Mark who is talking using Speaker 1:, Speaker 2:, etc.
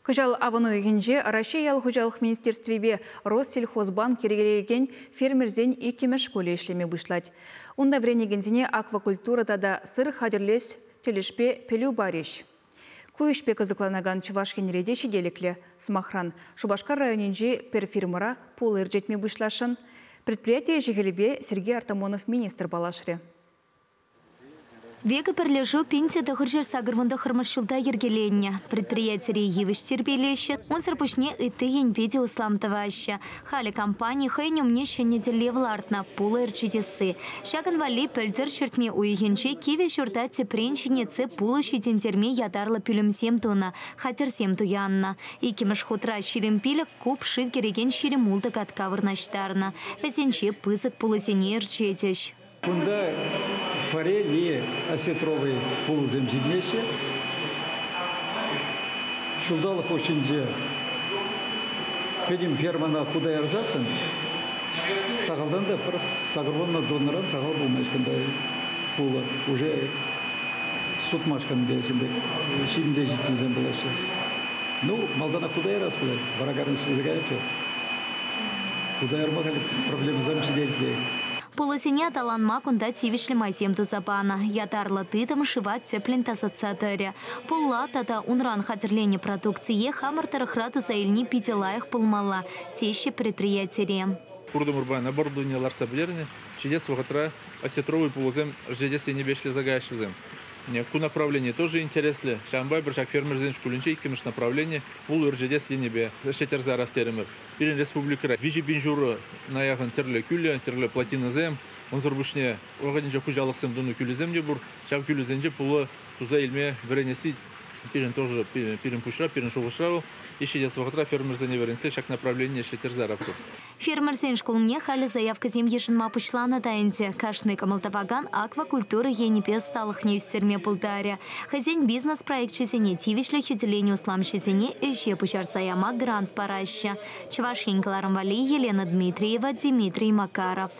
Speaker 1: Хыжал авыну егенже Россия Хыжалық министерствебе Россельхозбанк кергелеген фермерзен икемеш школе ишлеме бұшлад. Онда вренегензіне аквакультурада да сыр хадерлес телешпе пелю бареш. Куешпе кызыкланаган Чувашкин реде шиделекле Смахран Шубашкар районинже пер фирмара пул эржетме бұшлашын. Предприятие жегелебе Сергей Артамонов министр балашыре.
Speaker 2: Века перлежу пенсия тахыржер сагырвында хырмашылда ергеленне. Предприятие евиш терпелеші, он сарпушне ыты енпеде усламтываще. Хали компании хайнем неше неделевлартна пулы эрчидесы. Шаган вали пельдер шертме уйгенче киви шуртате пренчинеце пулы шидентерме ядарла пюлемсем туна, хатерсем туянна. Икимеш хутра ширемпилек куб шив кереген ширемулдык откавырнаштарна. Везенче пызык пулысене эрчедеш.
Speaker 3: Кунда форели осетровый пулзем жиднеше. Шудалық очинже педим фермана худая арзасын. Сағалдан да бір сағырвонна доныран сағал болмайшкандай пулы. Уже сутмашкандай шидінзе жидінзен болашы. Ну, малдана худая раз было. Барагарный шизагает. Худая армагали проблемы замшидельки.
Speaker 2: Пулысене таланма кунда тивишлі майзем тузабана. Ятарлы тыдым шыват теплен тазатсадыря. Пулла тата унран хатерление продукции хамартарахрату заильни пиделаях пулмала. Тещи предприятия.
Speaker 4: Курдым урбан оборудование ларца блерни. Чудес вахатра осетровый пулузем ждес я не бешли загающим. Ку направление тоже интересно. Шамбай брашак фермер зен шкулинчей кемеш направление пул рждес я небе. Шетерза растеремер. Пирен республика. Вижи бинжуру на яхан терле кюля, терле платина зем. Он зарбушне организа хужалыксем дуну кюлю земде бур. Шам кюлю земде пулы туза илме веренеси. Пирен тоже пирен пушра, пирен шулышрау. Еще здесь вахтра фермер зен веренсе шак направление шетерза рабку.
Speaker 2: Фермер зен шкулне хали заявка земье жинма пушла на таинте. Кашный камалтаваган аквакультуры енипе сталых не устерме пулдаря. Хозяин бизнес-проект чизене тивишлях уделение услам чизене еще пушар саяма грант параща. Чувашин Кларамвали, Елена Дмитриева, Дмитрий Макаров.